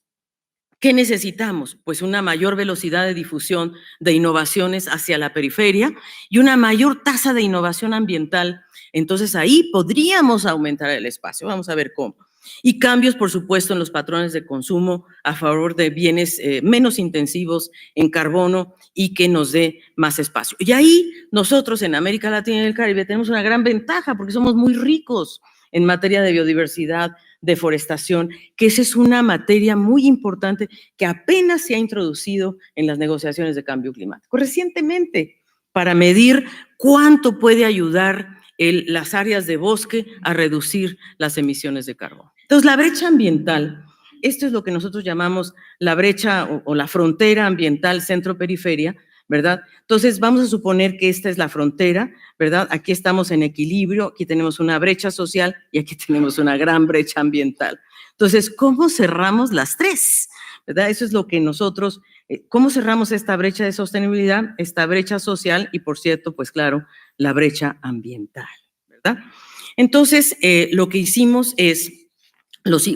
¿qué necesitamos? Pues una mayor velocidad de difusión de innovaciones hacia la periferia y una mayor tasa de innovación ambiental. Entonces ahí podríamos aumentar el espacio. Vamos a ver cómo. Y cambios, por supuesto, en los patrones de consumo a favor de bienes menos intensivos en carbono y que nos dé más espacio. Y ahí nosotros en América Latina y el Caribe tenemos una gran ventaja porque somos muy ricos en materia de biodiversidad, deforestación, que esa es una materia muy importante que apenas se ha introducido en las negociaciones de cambio climático recientemente para medir cuánto puede ayudar las áreas de bosque a reducir las emisiones de carbono. Entonces, la brecha ambiental, esto es lo que nosotros llamamos la brecha o la frontera ambiental centro-periferia, ¿verdad? Entonces, vamos a suponer que esta es la frontera, ¿verdad? Aquí estamos en equilibrio, aquí tenemos una brecha social y aquí tenemos una gran brecha ambiental. Entonces, ¿cómo cerramos las tres? ¿Verdad? Eso es lo que nosotros, ¿cómo cerramos esta brecha de sostenibilidad, esta brecha social y, por cierto, pues claro, la brecha ambiental, ¿verdad? Entonces, lo que hicimos es,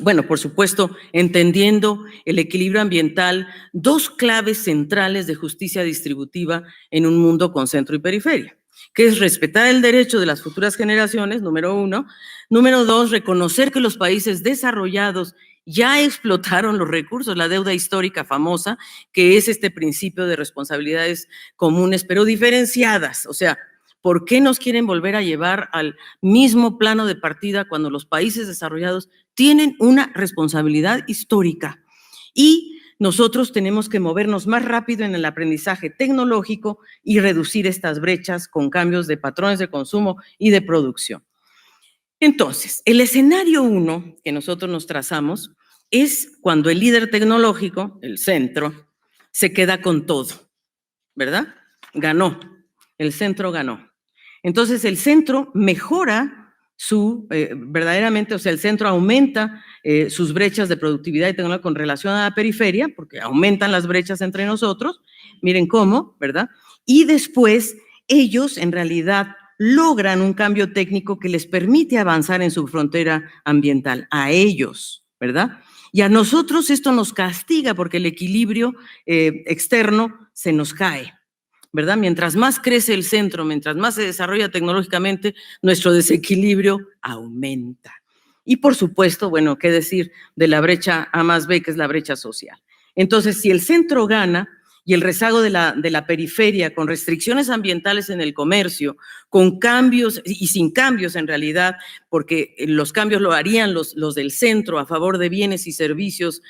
bueno, por supuesto, entendiendo el equilibrio ambiental, dos claves centrales de justicia distributiva en un mundo con centro y periferia, que es respetar el derecho de las futuras generaciones, número uno. Número dos, reconocer que los países desarrollados ya explotaron los recursos, la deuda histórica famosa, que es este principio de responsabilidades comunes, pero diferenciadas. O sea, ¿por qué nos quieren volver a llevar al mismo plano de partida cuando los países desarrollados tienen una responsabilidad histórica? Y nosotros tenemos que movernos más rápido en el aprendizaje tecnológico y reducir estas brechas con cambios de patrones de consumo y de producción. Entonces, el escenario 1 que nosotros nos trazamos es cuando el líder tecnológico, el centro, se queda con todo, ¿verdad? Ganó, el centro ganó. Entonces, el centro mejora verdaderamente, o sea, el centro aumenta sus brechas de productividad y tecnología con relación a la periferia, porque aumentan las brechas entre nosotros, miren cómo, ¿verdad? Y después ellos en realidad logran un cambio técnico que les permite avanzar en su frontera ambiental, a ellos, ¿verdad? Y a nosotros esto nos castiga porque el equilibrio externo se nos cae, ¿verdad? Mientras más crece el centro, mientras más se desarrolla tecnológicamente, nuestro desequilibrio aumenta. Y por supuesto, bueno, qué decir de la brecha A más B, que es la brecha social. Entonces, si el centro gana y el rezago de la periferia, con restricciones ambientales en el comercio, con cambios y sin cambios en realidad, porque los cambios lo harían los del centro a favor de bienes y servicios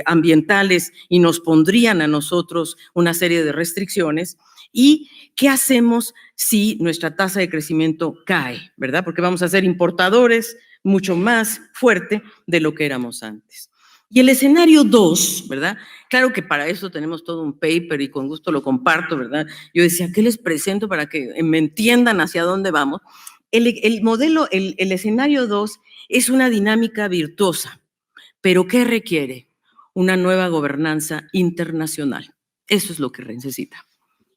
ambientales y nos pondrían a nosotros una serie de restricciones. ¿Y qué hacemos si nuestra tasa de crecimiento cae, verdad? Porque vamos a ser importadores mucho más fuerte de lo que éramos antes. Y el escenario 2, ¿verdad? Claro que para eso tenemos todo un paper y con gusto lo comparto, ¿verdad? Yo decía, ¿qué les presento para que me entiendan hacia dónde vamos? El modelo, el escenario 2 es una dinámica virtuosa, pero ¿qué requiere? Una nueva gobernanza internacional. Eso es lo que necesita.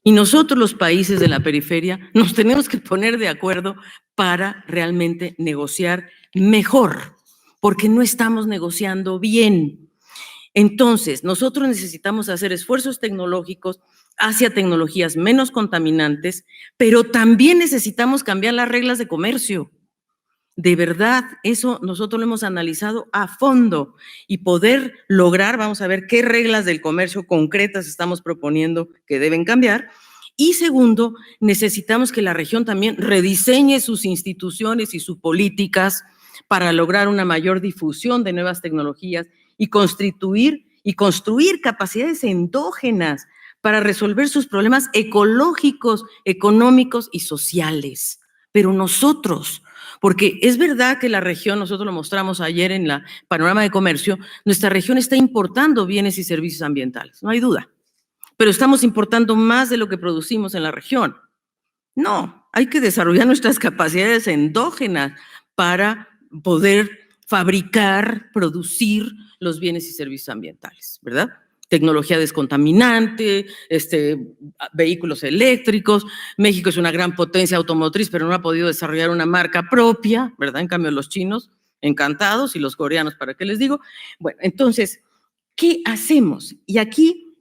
Y nosotros, los países de la periferia, nos tenemos que poner de acuerdo para realmente negociar mejor, porque no estamos negociando bien. Entonces, nosotros necesitamos hacer esfuerzos tecnológicos hacia tecnologías menos contaminantes, pero también necesitamos cambiar las reglas de comercio. De verdad, eso nosotros lo hemos analizado a fondo y poder lograr, vamos a ver qué reglas del comercio concretas estamos proponiendo que deben cambiar. Y segundo, necesitamos que la región también rediseñe sus instituciones y sus políticas para lograr una mayor difusión de nuevas tecnologías y construir capacidades endógenas para resolver sus problemas ecológicos, económicos y sociales. Pero nosotros, porque es verdad que la región, nosotros lo mostramos ayer en la panorama de comercio, nuestra región está importando bienes y servicios ambientales, no hay duda, pero estamos importando más de lo que producimos en la región. No, hay que desarrollar nuestras capacidades endógenas para poder fabricar, producir los bienes y servicios ambientales, ¿verdad? Tecnología descontaminante, vehículos eléctricos. México es una gran potencia automotriz, pero no ha podido desarrollar una marca propia, ¿verdad? En cambio, los chinos, encantados, y los coreanos, ¿para qué les digo? Bueno, entonces, ¿qué hacemos? Y aquí,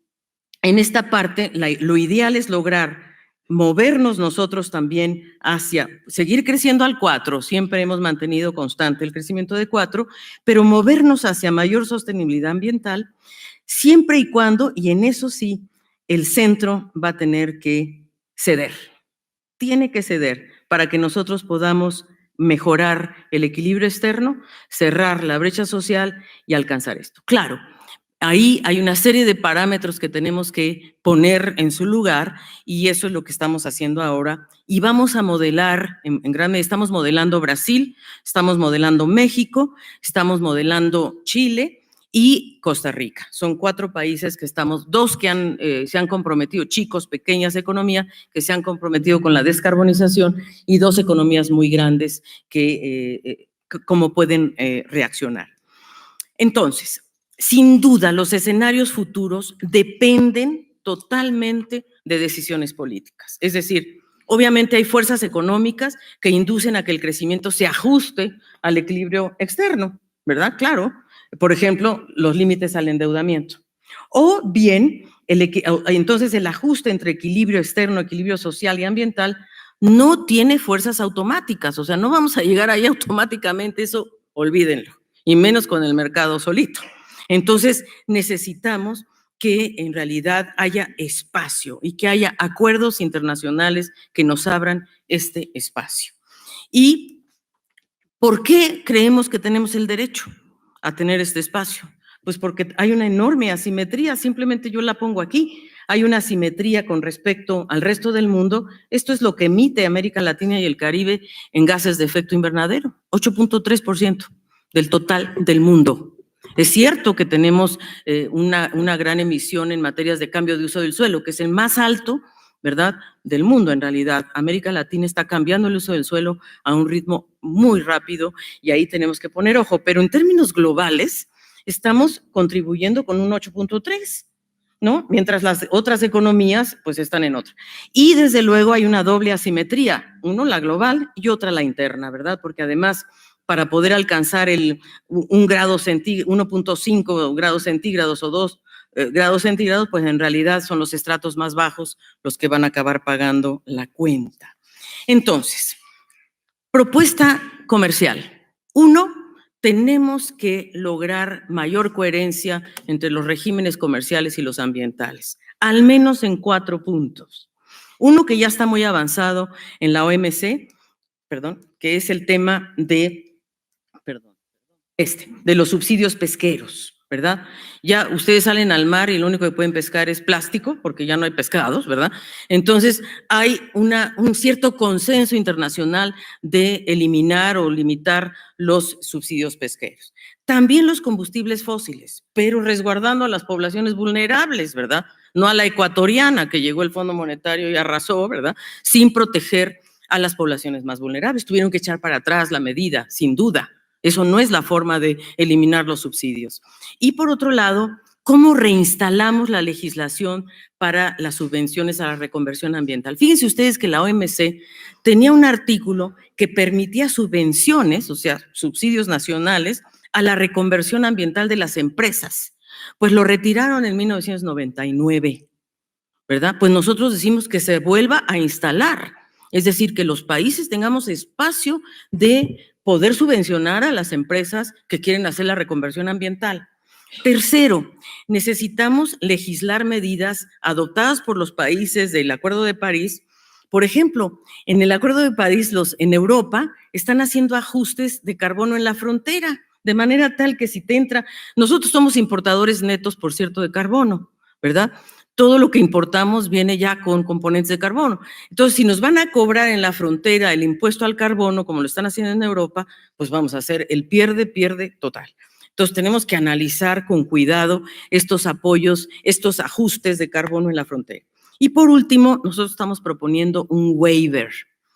en esta parte, lo ideal es lograr movernos nosotros también hacia, seguir creciendo al 4, siempre hemos mantenido constante el crecimiento de 4, pero movernos hacia mayor sostenibilidad ambiental, siempre y cuando, y en eso sí, el centro va a tener que ceder, tiene que ceder para que nosotros podamos mejorar el equilibrio externo, cerrar la brecha social y alcanzar esto. Claro, ahí hay una serie de parámetros que tenemos que poner en su lugar y eso es lo que estamos haciendo ahora y vamos a modelar, en gran medida estamos modelando Brasil, estamos modelando México, estamos modelando Chile y Costa Rica. Son 4 países que estamos, 2 que se han comprometido, chicos, pequeñas economías, que se han comprometido con la descarbonización y 2 economías muy grandes que cómo pueden reaccionar. Entonces, sin duda, los escenarios futuros dependen totalmente de decisiones políticas. Es decir, obviamente hay fuerzas económicas que inducen a que el crecimiento se ajuste al equilibrio externo, ¿verdad? Claro. Por ejemplo, los límites al endeudamiento. O bien, entonces el ajuste entre equilibrio externo, equilibrio social y ambiental no tiene fuerzas automáticas. O sea, no vamos a llegar ahí automáticamente, eso olvídenlo. Y menos con el mercado solito. Entonces, necesitamos que en realidad haya espacio y que haya acuerdos internacionales que nos abran este espacio. ¿Y por qué creemos que tenemos el derecho a tener este espacio? Pues porque hay una enorme asimetría, simplemente yo la pongo aquí. Hay una asimetría con respecto al resto del mundo. Esto es lo que emite América Latina y el Caribe en gases de efecto invernadero, 8.3% del total del mundo. Es cierto que tenemos una gran emisión en materias de cambio de uso del suelo, que es el más alto, ¿verdad?, del mundo en realidad. América Latina está cambiando el uso del suelo a un ritmo muy rápido y ahí tenemos que poner ojo, pero en términos globales estamos contribuyendo con un 8.3%. ¿No? Mientras las otras economías pues están en otra. Y desde luego hay una doble asimetría, uno la global y otra la interna, ¿verdad? Porque además para poder alcanzar el 1.5 grados centígrados o 2 grados centígrados, pues en realidad son los estratos más bajos los que van a acabar pagando la cuenta. Entonces, propuesta comercial. 1, tenemos que lograr mayor coherencia entre los regímenes comerciales y los ambientales, al menos en 4 puntos. Uno que ya está muy avanzado en la OMC, que es el tema de los subsidios pesqueros, ¿verdad? Ya ustedes salen al mar y lo único que pueden pescar es plástico, porque ya no hay pescados, ¿verdad? Entonces, hay un cierto consenso internacional de eliminar o limitar los subsidios pesqueros. También los combustibles fósiles, pero resguardando a las poblaciones vulnerables, ¿verdad? No a la ecuatoriana, que llegó el Fondo Monetario y arrasó, ¿verdad? Sin proteger a las poblaciones más vulnerables. Tuvieron que echar para atrás la medida, sin duda. Eso no es la forma de eliminar los subsidios. Y por otro lado, ¿cómo reinstalamos la legislación para las subvenciones a la reconversión ambiental? Fíjense ustedes que la OMC tenía un artículo que permitía subvenciones, o sea, subsidios nacionales, a la reconversión ambiental de las empresas. Pues lo retiraron en 1999, ¿verdad? Pues nosotros decimos que se vuelva a instalar, es decir, que los países tengamos espacio de poder subvencionar a las empresas que quieren hacer la reconversión ambiental. Tercero, necesitamos legislar medidas adoptadas por los países del Acuerdo de París. Por ejemplo, en el Acuerdo de París, en Europa están haciendo ajustes de carbono en la frontera, de manera tal que si te entra, nosotros somos importadores netos, por cierto, de carbono, ¿verdad? Todo lo que importamos viene ya con componentes de carbono. Entonces, si nos van a cobrar en la frontera el impuesto al carbono, como lo están haciendo en Europa, pues vamos a hacer el pierde total. Entonces, tenemos que analizar con cuidado estos apoyos, estos ajustes de carbono en la frontera. Y por último, nosotros estamos proponiendo un waiver.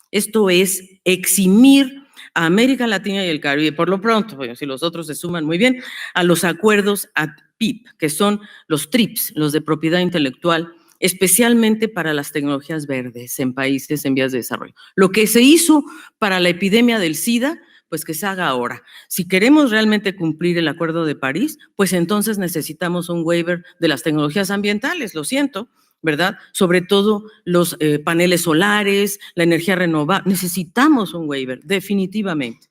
Esto es eximir a América Latina y el Caribe, por lo pronto, bueno, si los otros se suman muy bien, a los acuerdos PIP, que son los TRIPS, los de propiedad intelectual, especialmente para las tecnologías verdes en países en vías de desarrollo. Lo que se hizo para la epidemia del SIDA, pues que se haga ahora. Si queremos realmente cumplir el Acuerdo de París, pues entonces necesitamos un waiver de las tecnologías ambientales, lo siento, ¿verdad? Sobre todo los paneles solares, la energía renovable, necesitamos un waiver, definitivamente.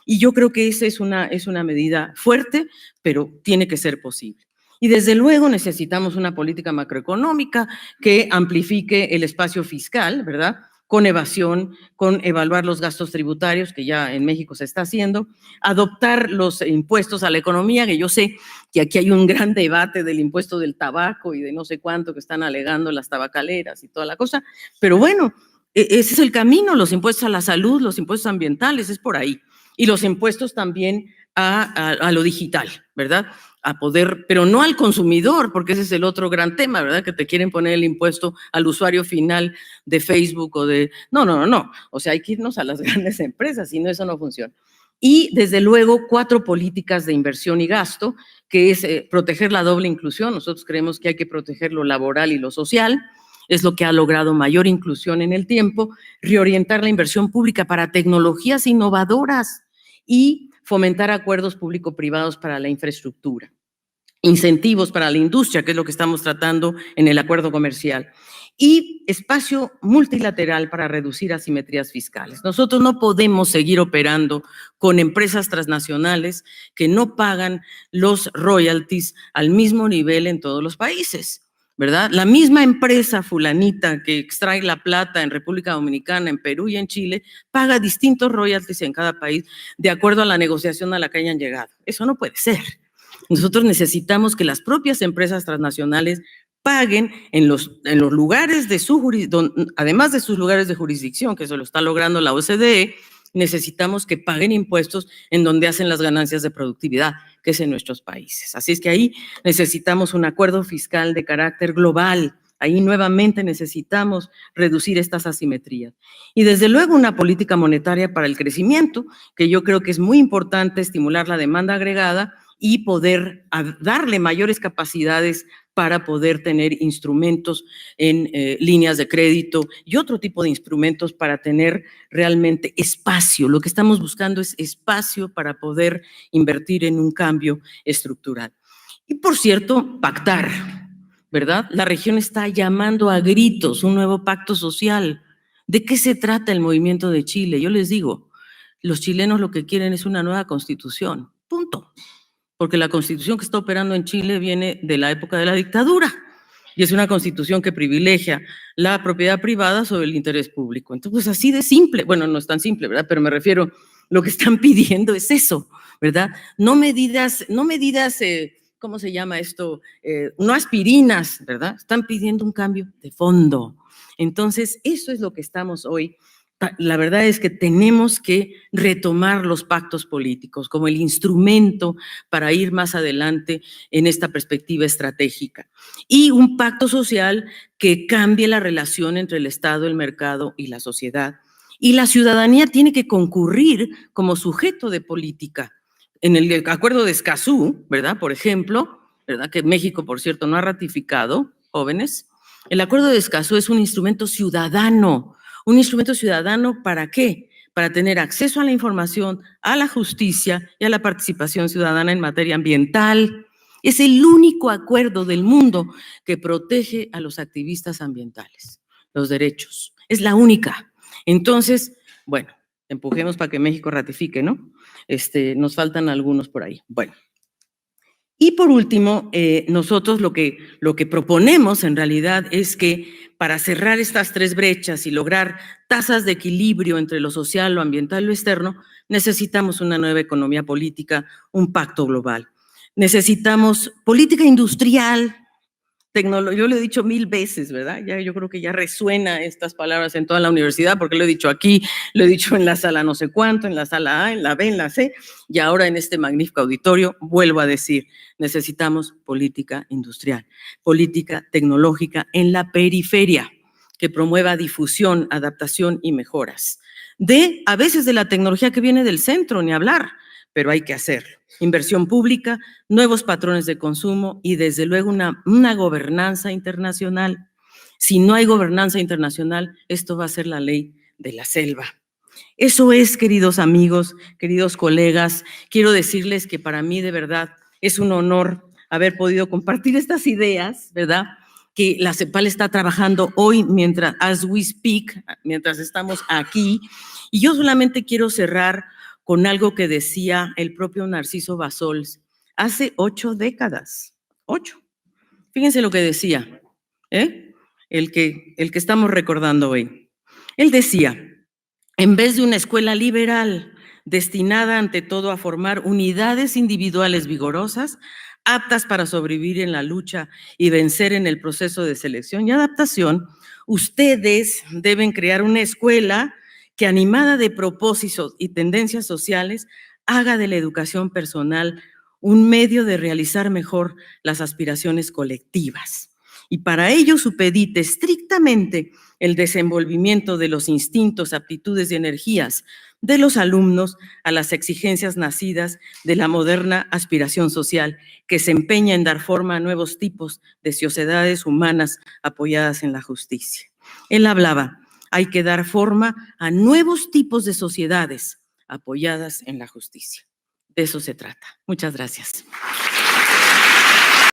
Y yo creo que esa es una medida fuerte, pero tiene que ser posible. Y desde luego necesitamos una política macroeconómica que amplifique el espacio fiscal, ¿verdad? Con evasión, con evaluar los gastos tributarios, que ya en México se está haciendo, adoptar los impuestos a la economía, que yo sé que aquí hay un gran debate del impuesto del tabaco y de no sé cuánto que están alegando las tabacaleras y toda la cosa, pero bueno, ese es el camino, los impuestos a la salud, los impuestos ambientales, es por ahí. Y los impuestos también a lo digital, ¿verdad? A poder, pero no al consumidor, porque ese es el otro gran tema, ¿verdad? Que te quieren poner el impuesto al usuario final de Facebook o de… No. O sea, hay que irnos a las grandes empresas, si no, eso no funciona. Y desde luego 4 políticas de inversión y gasto, que es proteger la doble inclusión. Nosotros creemos que hay que proteger lo laboral y lo social, es lo que ha logrado mayor inclusión en el tiempo, reorientar la inversión pública para tecnologías innovadoras y fomentar acuerdos público-privados para la infraestructura, incentivos para la industria, que es lo que estamos tratando en el acuerdo comercial, y espacio multilateral para reducir asimetrías fiscales. Nosotros no podemos seguir operando con empresas transnacionales que no pagan los royalties al mismo nivel en todos los países, ¿verdad? La misma empresa fulanita que extrae la plata en República Dominicana, en Perú y en Chile, paga distintos royalties en cada país de acuerdo a la negociación a la que hayan llegado. Eso no puede ser. Nosotros necesitamos que las propias empresas transnacionales paguen en los lugares de su jurisdicción, además de sus lugares de jurisdicción, que eso lo está logrando la OCDE, necesitamos que paguen impuestos en donde hacen las ganancias de productividad, que es en nuestros países. Así es que ahí necesitamos un acuerdo fiscal de carácter global. Ahí nuevamente necesitamos reducir estas asimetrías. Y desde luego una política monetaria para el crecimiento, que yo creo que es muy importante estimular la demanda agregada y poder darle mayores capacidades para poder tener instrumentos en líneas de crédito y otro tipo de instrumentos para tener realmente espacio. Lo que estamos buscando es espacio para poder invertir en un cambio estructural. Y por cierto, pactar, ¿verdad? La región está llamando a gritos un nuevo pacto social. ¿De qué se trata el movimiento de Chile? Yo les digo, los chilenos lo que quieren es una nueva constitución, punto. Porque la constitución que está operando en Chile viene de la época de la dictadura y es una constitución que privilegia la propiedad privada sobre el interés público. Entonces, así de simple, bueno, no es tan simple, ¿verdad? Pero me refiero, lo que están pidiendo es eso, ¿verdad? No medidas, ¿cómo se llama esto? No aspirinas, ¿verdad? Están pidiendo un cambio de fondo. Entonces, eso es lo que estamos hoy. La verdad es que tenemos que retomar los pactos políticos como el instrumento para ir más adelante en esta perspectiva estratégica. Y un pacto social que cambie la relación entre el Estado, el mercado y la sociedad. Y la ciudadanía tiene que concurrir como sujeto de política. En el acuerdo de Escazú, ¿verdad? Por ejemplo, ¿verdad? Que México, por cierto, no ha ratificado, jóvenes. El acuerdo de Escazú es un instrumento ciudadano. ¿Un instrumento ciudadano para qué? Para tener acceso a la información, a la justicia y a la participación ciudadana en materia ambiental. Es el único acuerdo del mundo que protege a los activistas ambientales, los derechos. Es la única. Entonces, bueno, empujemos para que México ratifique, ¿no? Nos faltan algunos por ahí. Bueno. Y por último, nosotros lo que proponemos en realidad es que para cerrar estas tres brechas y lograr tasas de equilibrio entre lo social, lo ambiental y lo externo, necesitamos una nueva economía política, un pacto global. Necesitamos política industrial, yo lo he dicho 1000 veces, ¿verdad? Yo creo que ya resuena estas palabras en toda la universidad, porque lo he dicho aquí, lo he dicho en la sala no sé cuánto, en la sala A, en la B, en la C, y ahora en este magnífico auditorio, vuelvo a decir, necesitamos política industrial, política tecnológica en la periferia, que promueva difusión, adaptación y mejoras. A veces de la tecnología que viene del centro, ni hablar, pero hay que hacerlo. Inversión pública, nuevos patrones de consumo y desde luego una gobernanza internacional. Si no hay gobernanza internacional, esto va a ser la ley de la selva. Eso es, queridos amigos, queridos colegas, quiero decirles que para mí de verdad es un honor haber podido compartir estas ideas, ¿verdad? Que la CEPAL está trabajando hoy mientras, as we speak, mientras estamos aquí. Y yo solamente quiero cerrar con algo que decía el propio Narciso Bassols hace 8 décadas. 8. Fíjense lo que decía, el que estamos recordando hoy. Él decía, en vez de una escuela liberal destinada ante todo a formar unidades individuales vigorosas, aptas para sobrevivir en la lucha y vencer en el proceso de selección y adaptación, ustedes deben crear una escuela que, animada de propósitos y tendencias sociales, haga de la educación personal un medio de realizar mejor las aspiraciones colectivas. Y para ello supedite estrictamente el desenvolvimiento de los instintos, aptitudes y energías de los alumnos a las exigencias nacidas de la moderna aspiración social que se empeña en dar forma a nuevos tipos de sociedades humanas apoyadas en la justicia. Él hablaba, hay que dar forma a nuevos tipos de sociedades apoyadas en la justicia. De eso se trata. Muchas gracias.